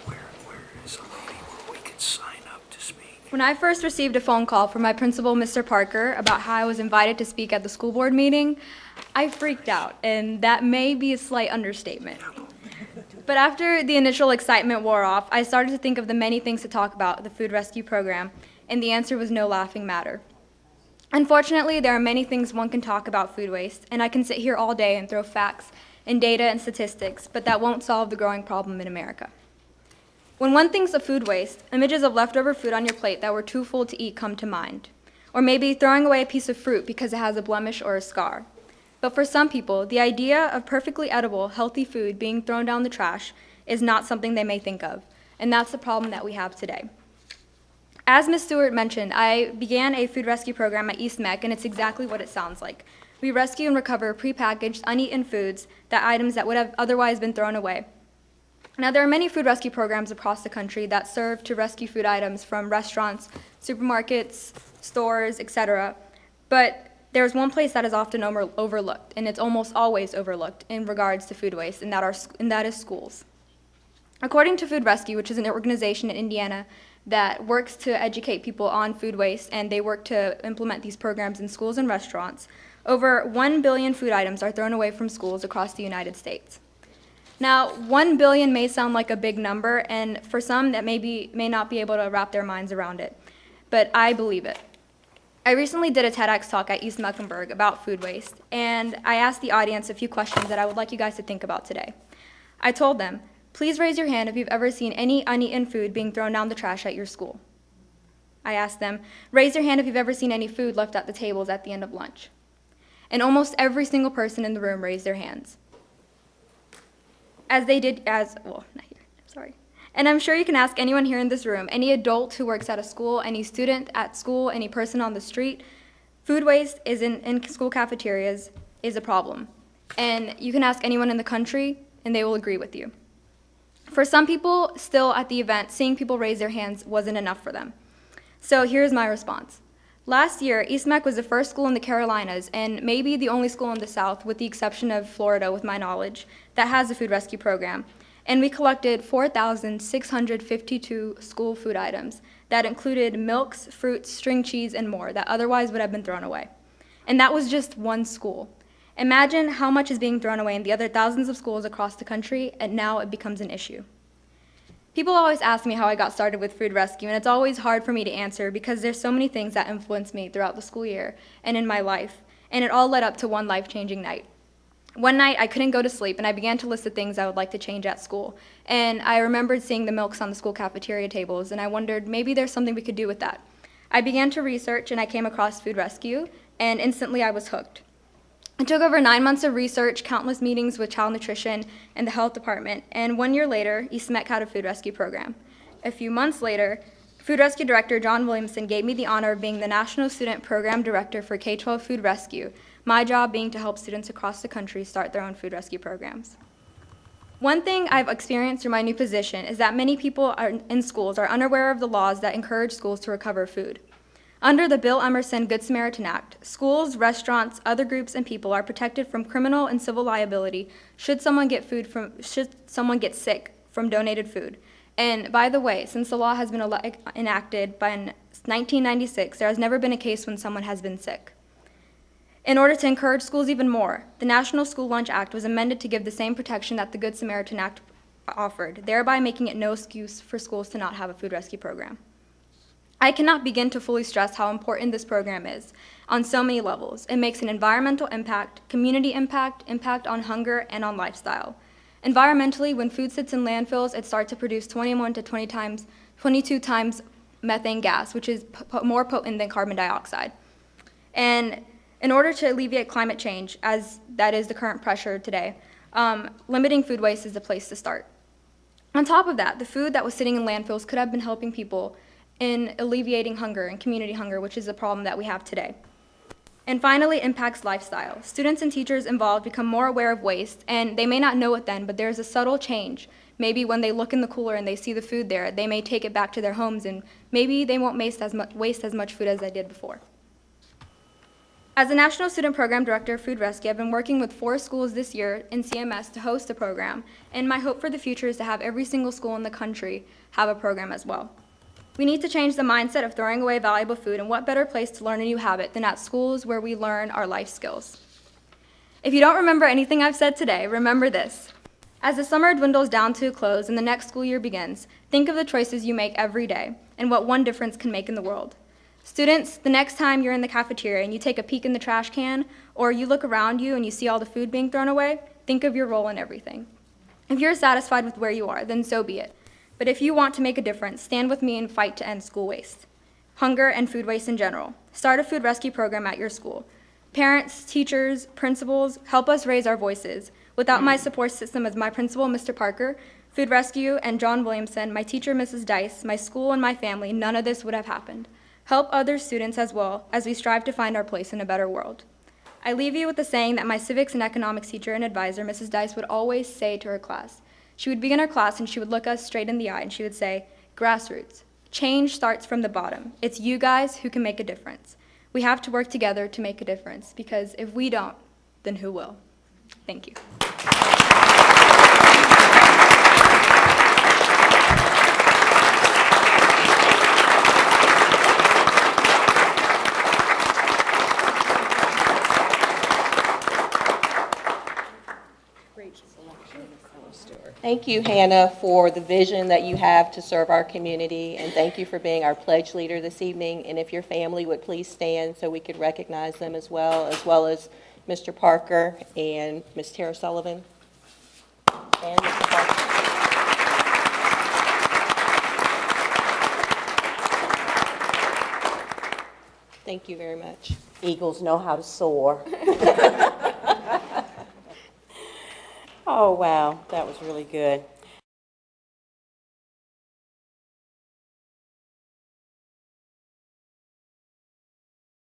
Where is a lobby where we could sign up to speak? When I first received a phone call from my principal, Mr. Parker, about how I was invited to speak at the school board meeting, I freaked out, and that may be a slight understatement. But after the initial excitement wore off, I started to think of the many things to talk about the food rescue program, and the answer was no laughing matter. Unfortunately, there are many things one can talk about food waste, and I can sit here all day and throw facts and data and statistics, but that won't solve the growing problem in America. When one thinks of food waste, images of leftover food on your plate that were too full to eat come to mind. Or maybe throwing away a piece of fruit because it has a blemish or a scar. But for some people, the idea of perfectly edible, healthy food being thrown down the trash is not something they may think of, and that's the problem that we have today. As Ms. Stewart mentioned, I began a food rescue program at East Meck, and it's exactly what it sounds like. We rescue and recover prepackaged, uneaten foods, items that would have otherwise been thrown away. Now, there are many food rescue programs across the country that serve to rescue food items from restaurants, supermarkets, stores, etc. But there's one place that is often overlooked, and it's almost always overlooked in regards to food waste, and that is schools. According to Food Rescue, which is an organization in Indiana that works to educate people on food waste, and they work to implement these programs in schools and restaurants, over 1 billion food items are thrown away from schools across the United States. Now, 1 billion may sound like a big number, and for some that may not be able to wrap their minds around it, but I believe it. I recently did a TEDx talk at East Mecklenburg about food waste, and I asked the audience a few questions that I would like you guys to think about today. I told them, please raise your hand if you've ever seen any uneaten food being thrown down the trash at your school. I asked them, raise your hand if you've ever seen any food left at the tables at the end of lunch. And almost every single person in the room raised their hands. Not here, sorry. And I'm sure you can ask anyone here in this room, any adult who works at a school, any student at school, any person on the street, food waste is in school cafeterias is a problem. And you can ask anyone in the country, and they will agree with you. For some people, still at the event, seeing people raise their hands wasn't enough for them. So here's my response. Last year, East Meck was the first school in the Carolinas, and maybe the only school in the South, with the exception of Florida, with my knowledge, that has a food rescue program. And we collected 4,652 school food items that included milks, fruits, string cheese, and more that otherwise would have been thrown away. And that was just one school. Imagine how much is being thrown away in the other thousands of schools across the country, and now it becomes an issue. People always ask me how I got started with food rescue, and it's always hard for me to answer because there's so many things that influenced me throughout the school year and in my life, and it all led up to one life-changing night. One night, I couldn't go to sleep, and I began to list the things I would like to change at school. And I remembered seeing the milks on the school cafeteria tables, and I wondered maybe there's something we could do with that. I began to research, and I came across food rescue, and instantly I was hooked. It took over 9 months of research, countless meetings with child nutrition and the health department, and 1 year later, East Meck had a food rescue program. A few months later, Food Rescue Director John Williamson gave me the honor of being the National Student Program Director for K-12 Food Rescue, my job being to help students across the country start their own food rescue programs. One thing I've experienced through my new position is that many people in schools are unaware of the laws that encourage schools to recover food. Under the Bill Emerson Good Samaritan Act, schools, restaurants, other groups, and people are protected from criminal and civil liability should someone get sick from donated food. And by the way, since the law has been enacted in 1996, there has never been a case when someone has been sick. In order to encourage schools even more, the National School Lunch Act was amended to give the same protection that the Good Samaritan Act offered, thereby making it no excuse for schools to not have a food rescue program. I cannot begin to fully stress how important this program is on so many levels. It makes an environmental impact, community impact, impact on hunger, and on lifestyle. Environmentally, when food sits in landfills, it starts to produce 21 to 22 times methane gas, which is more potent than carbon dioxide. And in order to alleviate climate change, as that is the current pressure today, limiting food waste is the place to start. On top of that, the food that was sitting in landfills could have been helping people in alleviating hunger and community hunger, which is a problem that we have today. And finally, it impacts lifestyle. Students and teachers involved become more aware of waste, and they may not know it then, but there's a subtle change. Maybe when they look in the cooler and they see the food there, they may take it back to their homes, and maybe they won't waste as much food as they did before. As a National Student Program Director of Food Rescue, I've been working with 4 schools this year in CMS to host a program, and my hope for the future is to have every single school in the country have a program as well. We need to change the mindset of throwing away valuable food, and what better place to learn a new habit than at schools where we learn our life skills. If you don't remember anything I've said today, remember this. As the summer dwindles down to a close and the next school year begins, think of the choices you make every day and what one difference can make in the world. Students, the next time you're in the cafeteria and you take a peek in the trash can, or you look around you and you see all the food being thrown away, think of your role in everything. If you're satisfied with where you are, then so be it. But if you want to make a difference, stand with me and fight to end school waste, hunger, and food waste in general. Start a food rescue program at your school. Parents, teachers, principals, help us raise our voices. Without my support system as my principal, Mr. Parker, Food Rescue, and John Williamson, my teacher, Mrs. Dice, my school, and my family, none of this would have happened. Help other students as well as we strive to find our place in a better world. I leave you with the saying that my civics and economics teacher and advisor, Mrs. Dice, would always say to her class. She would begin her class and she would look us straight in the eye and she would say, "Grassroots. Change starts from the bottom. It's you guys who can make a difference. We have to work together to make a difference, because if we don't, then who will?" Thank you. Thank you, Hannah, for the vision that you have to serve our community, and thank you for being our pledge leader this evening. And if your family would please stand so we could recognize them as well as Mr. Parker and Ms. Tara Sullivan. And Mr. Parker. Thank you very much. Eagles know how to soar. Oh, wow, that was really good.